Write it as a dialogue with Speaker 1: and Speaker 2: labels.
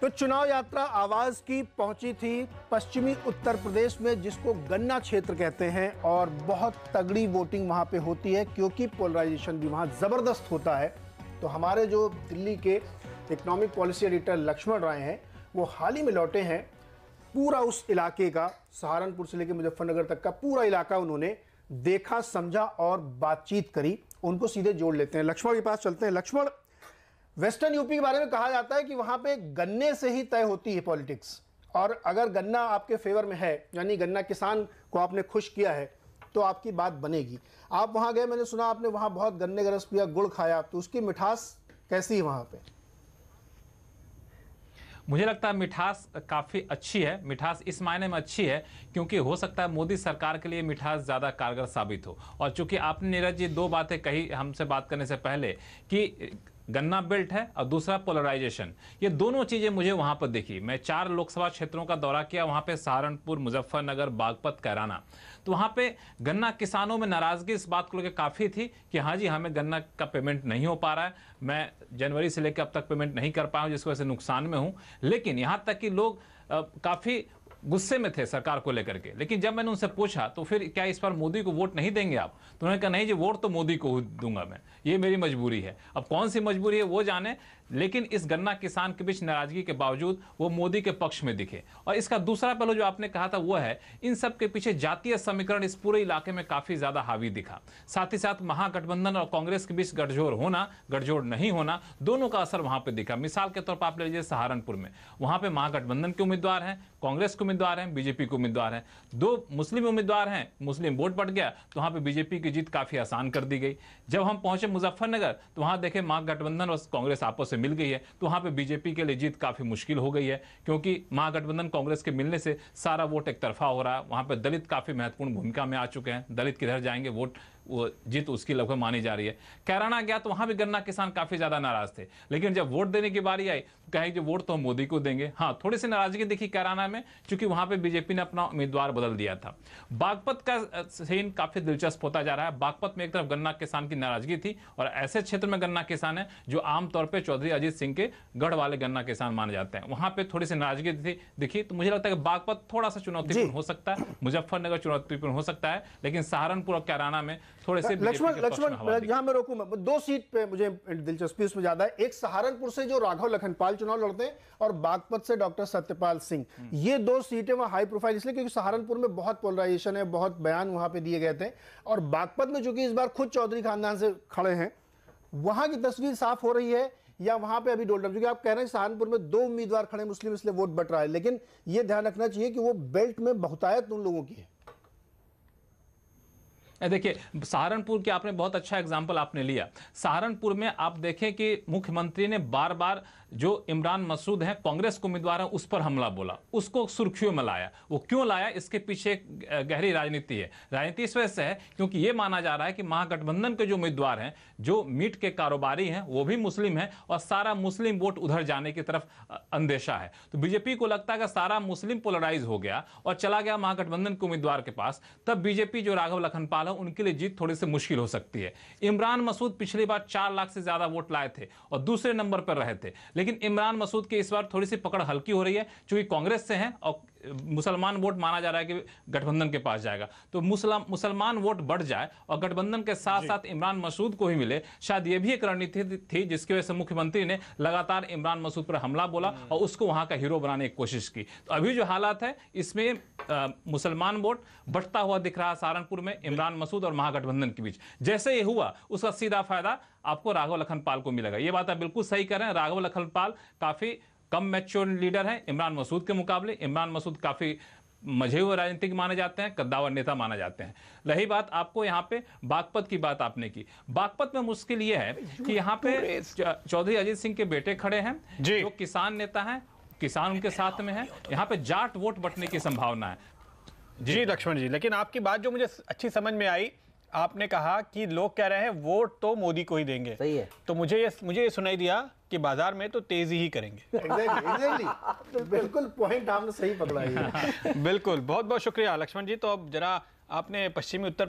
Speaker 1: तो चुनाव यात्रा आवाज की पहुंची थी पश्चिमी उत्तर प्रदेश में, जिसको गन्ना क्षेत्र कहते हैं, और बहुत तगड़ी वोटिंग वहां पे होती है क्योंकि पोलराइजेशन भी वहां जबरदस्त होता है। तो हमारे जो दिल्ली के इकोनॉमिक पॉलिसी एडिटर लक्ष्मण राय हैं, वो हाल ही में लौटे हैं। पूरा उस इलाके का, सहारनपुर से लेकर मुजफ्फरनगर तक का पूरा इलाका उन्होंने देखा, समझा और बातचीत करी। उनको सीधे जोड़ लेते हैं, लक्ष्मण के पास चलते हैं। लक्ष्मण, वेस्टर्न यूपी के बारे में कहा जाता है कि वहां पे गन्ने से ही तय होती है पॉलिटिक्स, और अगर गन्ना आपके फेवर में है, यानी गन्ना किसान को आपने खुश किया है, तो आपकी बात बनेगी। आप वहां गए, मैंने सुना आपने वहां बहुत गन्ने का रस पिया, गुड़ खाया, तो उसकी मिठास कैसी है वहां पे?
Speaker 2: मुझे लगता है मिठास काफ़ी अच्छी है। मिठास इस मायने में अच्छी है क्योंकि हो सकता है मोदी सरकार के लिए मिठास ज़्यादा कारगर साबित हो। और चूंकि आपने नीरज जी दो बातें कही हमसे बात करने से पहले कि गन्ना बेल्ट है और दूसरा पोलराइजेशन, ये दोनों चीज़ें मुझे वहाँ पर दिखी। मैं 4 लोकसभा क्षेत्रों का दौरा किया, वहाँ पे सहारनपुर, मुजफ्फरनगर, बागपत, कैराना। तो वहाँ पे गन्ना किसानों में नाराज़गी इस बात को लेकर काफ़ी थी कि हाँ जी, हमें गन्ना का पेमेंट नहीं हो पा रहा है, मैं जनवरी से लेकर अब तक पेमेंट नहीं कर पाया हूँ, जिसकी वजह से नुकसान में हूँ। लेकिन यहाँ तक कि लोग काफ़ी गुस्से में थे सरकार को लेकर के। लेकिन जब मैंने उनसे पूछा तो फिर क्या इस बार मोदी को वोट नहीं देंगे आप, तो उन्होंने कहा नहीं जी, वोट तो मोदी को दूंगा मैं, ये मेरी मजबूरी है। अब कौन सी मजबूरी है वो जाने, लेकिन इस गन्ना किसान के बीच नाराजगी के बावजूद वो मोदी के पक्ष में दिखे। और इसका दूसरा पहलू जो आपने कहा था वो है, इन सब के पीछे जातीय समीकरण इस पूरे इलाके में काफी ज्यादा हावी दिखा। साथ ही साथ महागठबंधन और कांग्रेस के बीच गठजोड़ होना, गठजोड़ नहीं होना, दोनों का असर वहां पर दिखा। मिसाल के तौर पर आप ले लीजिए सहारनपुर में, वहां पर महागठबंधन के उम्मीदवार हैं, कांग्रेस के उम्मीदवार हैं, बीजेपी के उम्मीदवार हैं, 2 मुस्लिम उम्मीदवार हैं, मुस्लिम वोट बढ़ गया तो वहां पे बीजेपी की जीत काफी आसान कर दी गई। जब हम पहुंचे मुजफ्फरनगर तो वहां देखे महागठबंधन और कांग्रेस आपस में मिल गई है, तो वहां पे बीजेपी के लिए जीत काफी मुश्किल हो गई है क्योंकि महागठबंधन कांग्रेस के मिलने से सारा वोट एक तरफा हो रहा है। वहां पे दलित काफी महत्वपूर्ण भूमिका में आ चुके हैं, दलित किधर जाएंगे वोट, वो जीत उसकी लगभग मानी जा रही है। कैराना गया तो वहां भी गन्ना किसान काफी ज्यादा नाराज थे, लेकिन जब वोट देने की बारी आई तो कहे कि वोट तो हम मोदी को देंगे। हाँ, थोड़ी सी नाराजगी दिखी कैराना में क्योंकि वहां पे बीजेपी ने अपना उम्मीदवार बदल दिया था। बागपत का सीन काफी दिलचस्प होता जा रहा है। बागपत में एक तरफ गन्ना किसान की नाराजगी थी और ऐसे क्षेत्र में गन्ना किसान है जो आमतौर पर चौधरी अजीत सिंह के गढ़ वाले गन्ना किसान माने जाते हैं, वहां पे थोड़ी सी नाराजगी दिखी। तो मुझे लगता है कि बागपत थोड़ा सा चुनौतीपूर्ण हो सकता है, मुजफ्फरनगर चुनौतीपूर्ण हो सकता है, लेकिन सहारनपुर और कैराना में थोड़े से
Speaker 1: लक्ष्मण यहां मैं रोकूं, 2 सीट पे मुझे दिलचस्पी उसमें ज्यादा है। एक सहारनपुर से जो राघव लखनपाल चुनाव लड़ते हैं और बागपत से डॉक्टर सत्यपाल सिंह। ये 2 सीटें वहां हाई प्रोफाइल इसलिए क्योंकि सहारनपुर में बहुत पोलराइजेशन है, बहुत बयान वहां पे दिए गए थे, और बागपत में चूंकि इस बार खुद चौधरी खानदान से खड़े हैं, वहां की तस्वीर साफ हो रही है या वहां पे अभी डोलडम? क्योंकि आप कह रहे हैं सहारनपुर में 2 उम्मीदवार खड़े मुस्लिम, इसलिए वोट बट रहा है, लेकिन यह ध्यान रखना चाहिए कि वो बेल्ट में बहुतायत उन लोगों की है।
Speaker 2: देखिए, सहारनपुर की आपने बहुत अच्छा एग्जाम्पल आपने लिया। सहारनपुर में आप देखें कि मुख्यमंत्री ने बार बार जो इमरान मसूद हैं, कांग्रेस के उम्मीदवार हैं, उस पर हमला बोला, उसको सुर्खियों में लाया। वो क्यों लाया, इसके पीछे एक गहरी राजनीति है। राजनीति इस वजह से है क्योंकि ये माना जा रहा है कि महागठबंधन के जो उम्मीदवार हैं, जो मीट के कारोबारी हैं, वो भी मुस्लिम हैं और सारा मुस्लिम वोट उधर जाने की तरफ अंदेशा है। तो बीजेपी को लगता है कि सारा मुस्लिम पोलराइज हो गया और चला गया महागठबंधन के उम्मीदवार के पास, तब बीजेपी जो राघव लखनपाल उनके लिए जीत थोड़ी सी मुश्किल हो सकती है। इमरान मसूद पिछली बार 4 लाख से ज्यादा वोट लाए थे और दूसरे नंबर पर रहे थे, लेकिन इमरान मसूद की इस बार थोड़ी सी पकड़ हल्की हो रही है क्योंकि कांग्रेस से हैं और मुसलमान वोट माना जा रहा है कि गठबंधन के पास जाएगा। तो मुसलमान वोट बढ़ जाए और गठबंधन के साथ साथ इमरान मसूद को ही मिले, शायद यह भी एक रणनीति थी जिसकी वजह से मुख्यमंत्री ने लगातार इमरान मसूद पर हमला बोला और उसको वहां का हीरो बनाने की कोशिश की। तो अभी जो हालात है इसमें मुसलमान वोट बढ़ता हुआ दिख रहा है सहारनपुर में इमरान मसूद और महागठबंधन के बीच। जैसे ये हुआ उसका सीधा फायदा आपको राघव लखनपाल को मिलेगा। ये बात आप बिल्कुल सही कर रहे हैं। राघव लखनपाल काफी कम मैच्योर लीडर है इमरान मसूद के मुकाबले। इमरान मसूद काफी मजे हुए राजनीतिक माने जाते हैं, कद्दावर नेता माने जाते हैं। रही बात आपको यहाँ पे बागपत की बात आपने की, बागपत में मुश्किल ये है कि यहाँ पे चौधरी अजीत सिंह के बेटे खड़े हैं जो किसान नेता हैं, किसान उनके साथ में है, यहाँ पे जाट वोट बंटने की संभावना है।
Speaker 3: जी लक्ष्मण जी, लेकिन आपकी बात जो मुझे अच्छी समझ में आई, आपने कहा कि लोग कह रहे हैं वोट तो मोदी को ही देंगे।
Speaker 4: सही है।
Speaker 3: तो मुझे ये सुनाई दिया कि बाजार में तो तेजी ही करेंगे।
Speaker 1: एग्जैक्टली बिल्कुल पॉइंट आपने सही पकड़ा है।
Speaker 3: बिल्कुल, बहुत बहुत शुक्रिया लक्ष्मण जी। तो अब जरा आपने पश्चिमी उत्तर